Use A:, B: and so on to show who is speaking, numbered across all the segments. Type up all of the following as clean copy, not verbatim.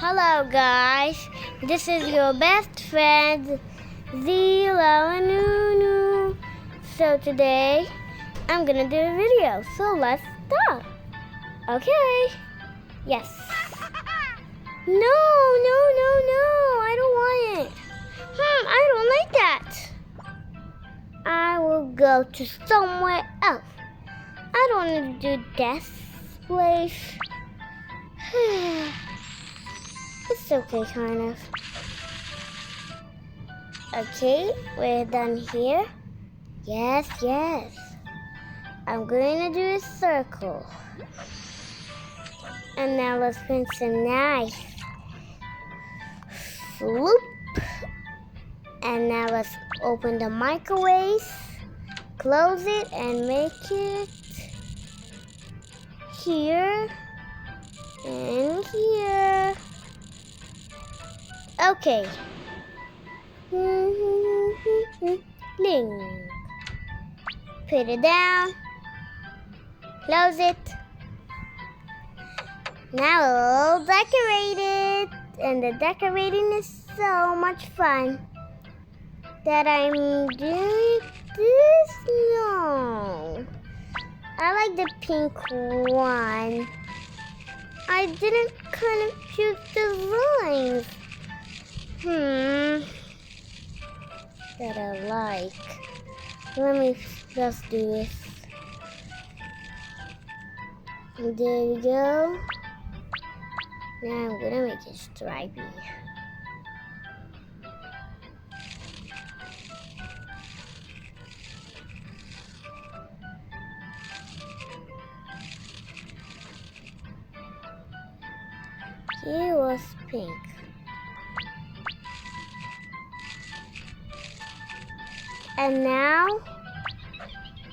A: Hello guys, this is your best friend Zela and Nunu. So today I'm gonna do a video, so let's start. Okay, yes. No, I don't want it. I don't like that. I will go to somewhere else. I don't want to do this place. It's okay, kind of. Okay, we're done here. Yes. I'm going to do a circle. And now let's put some nice swoop. And now let's open the microwave, close it, and make it here and here. Okay. Bling. Put it down. Close it. Now we'll decorate it. And the decorating is so much fun that I'm doing this. No. I like the pink one. I didn't kind of choose designs. That I like. Let me just do this. There we go. Now I'm gonna make it stripy. Here was pink. And now,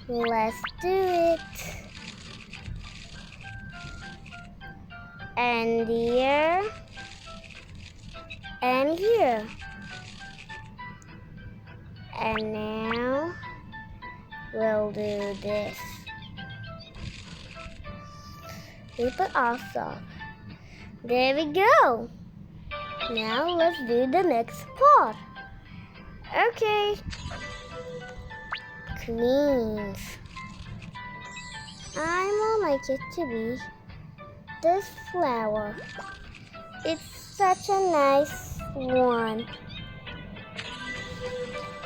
A: let's do it. And here, and here. And now, we'll do this. Keep it also. There we go. Now, let's do the next part. Okay. Greens. I would like it to be this flower. It's such a nice one.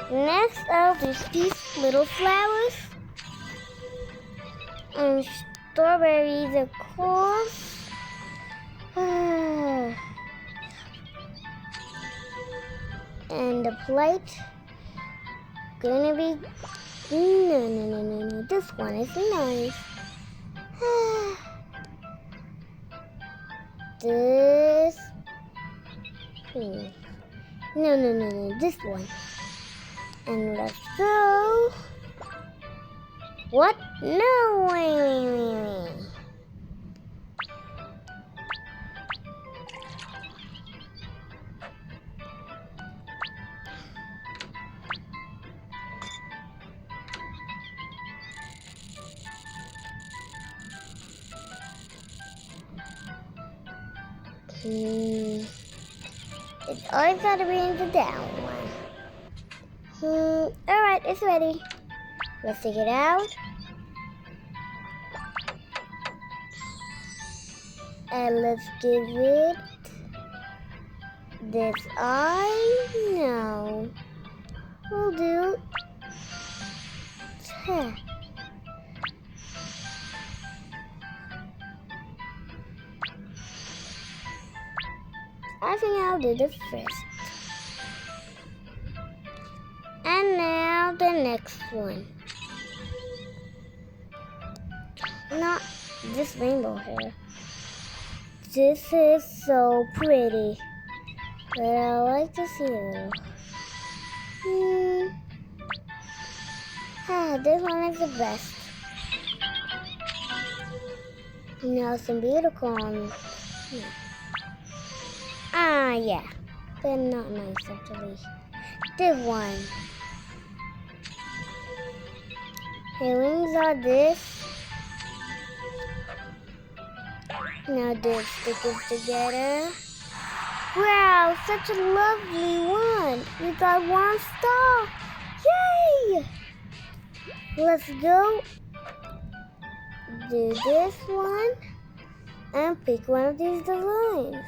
A: Next, I'll do these little flowers. And strawberries, of course. And the plate gonna be no. This one is nice. This no. This one. And let's go. What? No, wait. It's always got to be in the down one. Alright, it's ready. Let's take it out. And let's give it this eye. No. We'll do. I think I'll do the first. And now the next one. Not this rainbow hair. This is so pretty. But I like to see it. This one is the best. Now some beautiful ones. Yeah. They're not nice actually. This one. Her wings are this. Now this stick it together. Wow, such a lovely one. We got 1 star. Yay! Let's go do this one and pick one of these designs.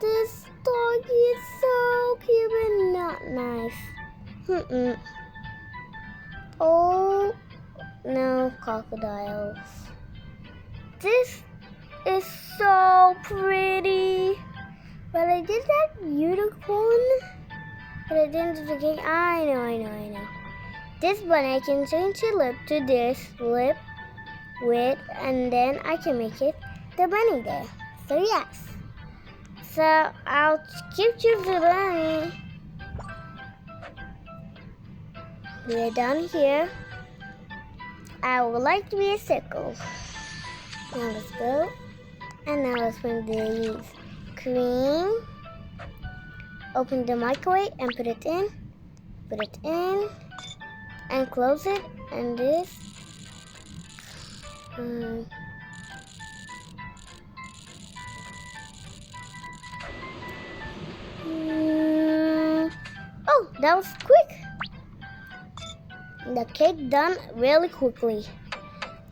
A: This dog is so cute and not nice. Oh, no, crocodiles. This is so pretty. But I did that unicorn, but I didn't do the king. I know. This one I can change the lip to this lip with, and then I can make it the bunny there. So yes. So I'll keep choosing the bunny. We're done here. I would like to be a circle. Now let's go. And now let's bring these cream. Open the microwave and put it in. Put it in. And close it. And this. Oh, that was quick. The cake done really quickly.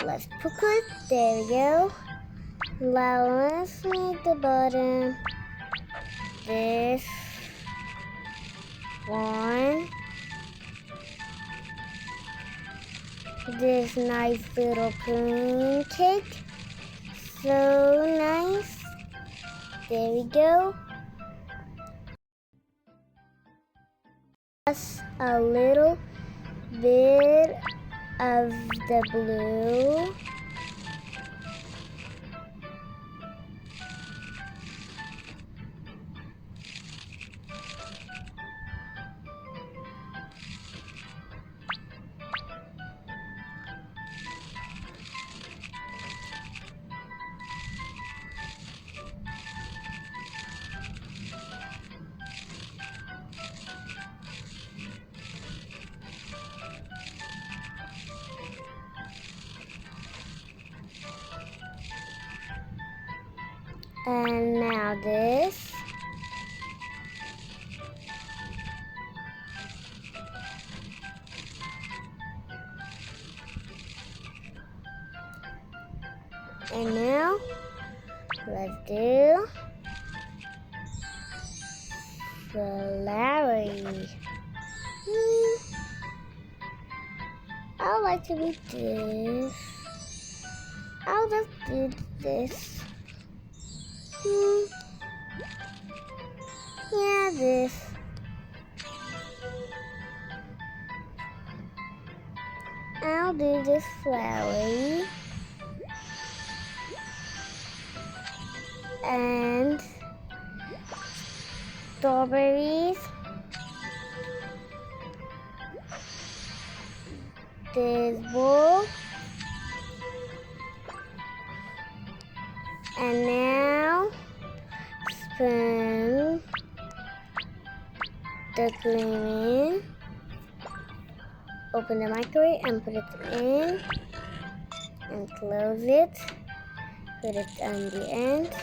A: Let's put it. There we go. Now let's make the bottom. This one. This nice little cream cake. So nice. There we go. Just a little bit of the blue. And now this. And now let's do flowery. I would like to be this. I'll just do this. Yeah, this. I'll do this flowery. And strawberries. This bowl. And now spoon the cream in. Open the microwave and put it in. And close it. Put it on the end.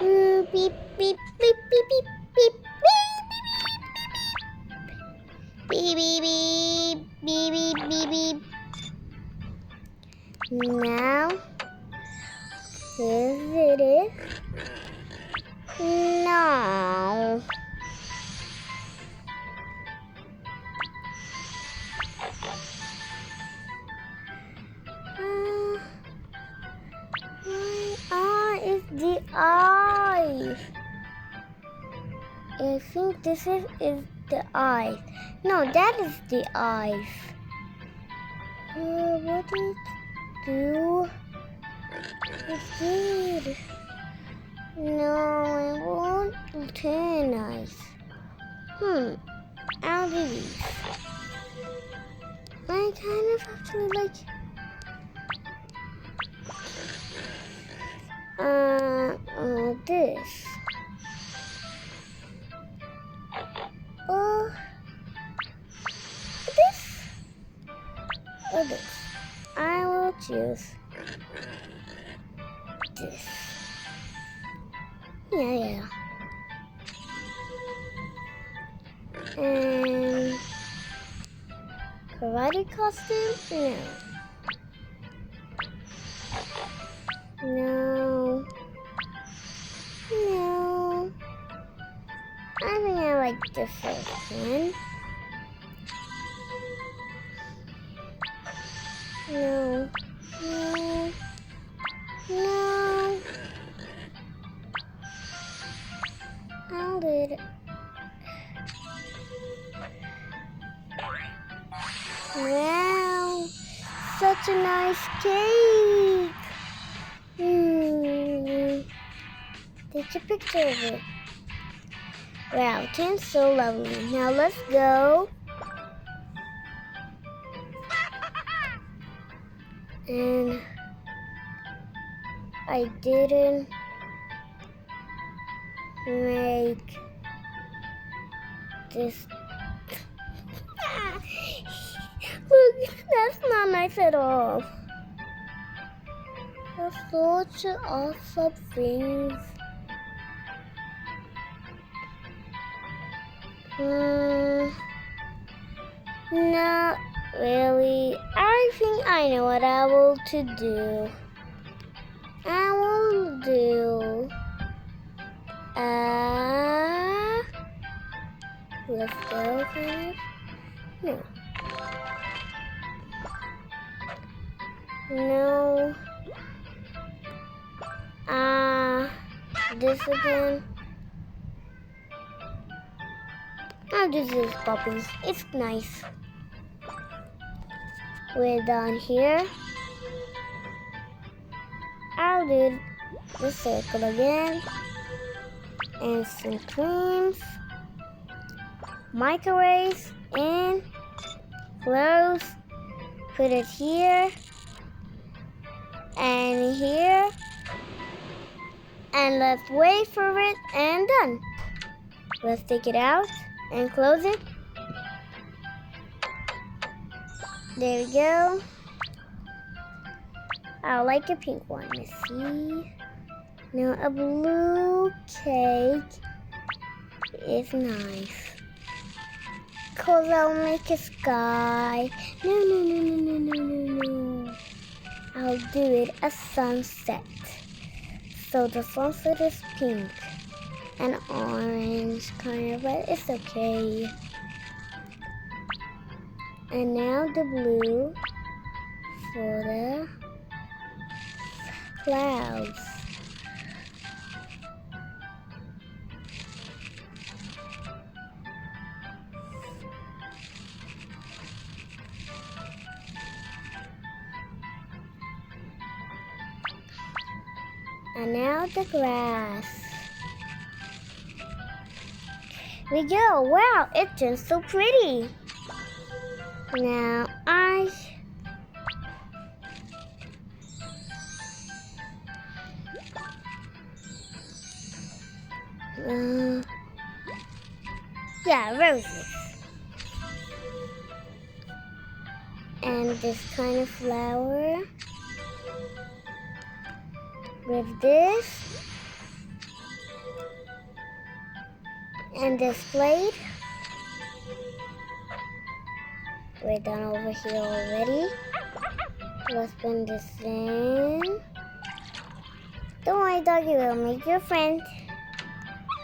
A: Beep, beep, beep, beep, beep, beep, beep, beep, beep, beep, beep, beep, beep. Now, here it is. Now, where is the eye? I think this is the eye. No, that is the eyes. What did it do? It's good. No, it won't turn nice. I'll do these. I kind of actually like this. Or this. Or this. I will choose this. Yeah. And karate costume? No. No. I think I like the first one. No. No. No. I'll do it. Wow. Such a nice cake. Take a picture of it. Wow, Tim's so lovely. Now let's go. And I didn't make this. Look, that's not nice at all. That's such an awesome thing. Not really. I think I know what I will to do. I will do let's go kind of. No. No. This again. I'll do this puppies. It's nice. We're done here. I'll do the circle again. And some creams. Microwaves and close. Put it here. And here. And let's wait for it and done. Let's take it out and close it. There we go. I like a pink one. Let's see. Now a blue cake is nice. Cause I'll make a sky. No. I'll do it a sunset. So the sunset is pink and orange kind of, but it's okay. And now the blue for the clouds. And now the grass. We go. Wow, it turns so pretty. Now roses. And this kind of flower. With this. And this plate. We're done over here already. Let's put this in. Don't worry, doggy, we'll make your friend.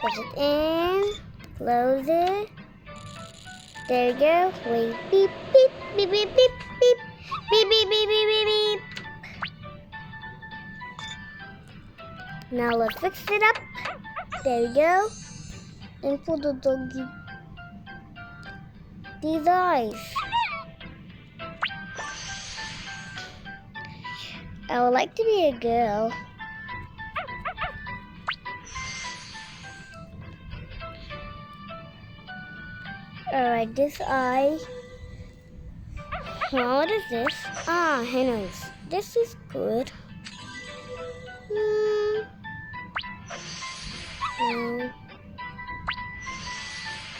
A: Put it in. Close it. There you go. Wait. Beep, beep, beep, beep, beep, beep. Beep, beep, beep, beep, beep, beep. Now let's fix it up. There you go. And put the doggy these eyes. I would like to be a girl. Alright, this eye. Well, what is this? Hennas. This is good. No.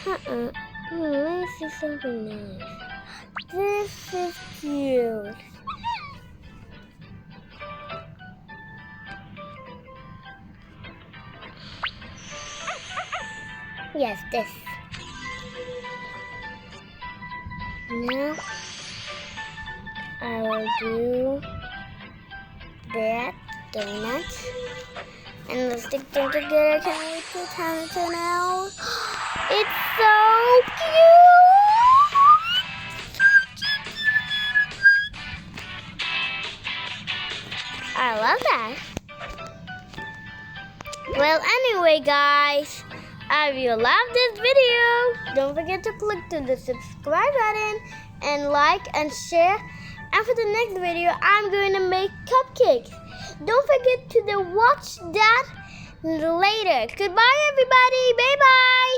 A: Let me see something nice. This is cute. Yes, this. Now I will do that donuts and let's stick them together. Can't wait till time to turn out. It's so cute. I love that. Well, anyway, guys, if you love this video, don't forget to click to the subscribe button and like and share. And for the next video, I'm going to make cupcakes. Don't forget to watch that later. Goodbye, everybody. Bye-bye.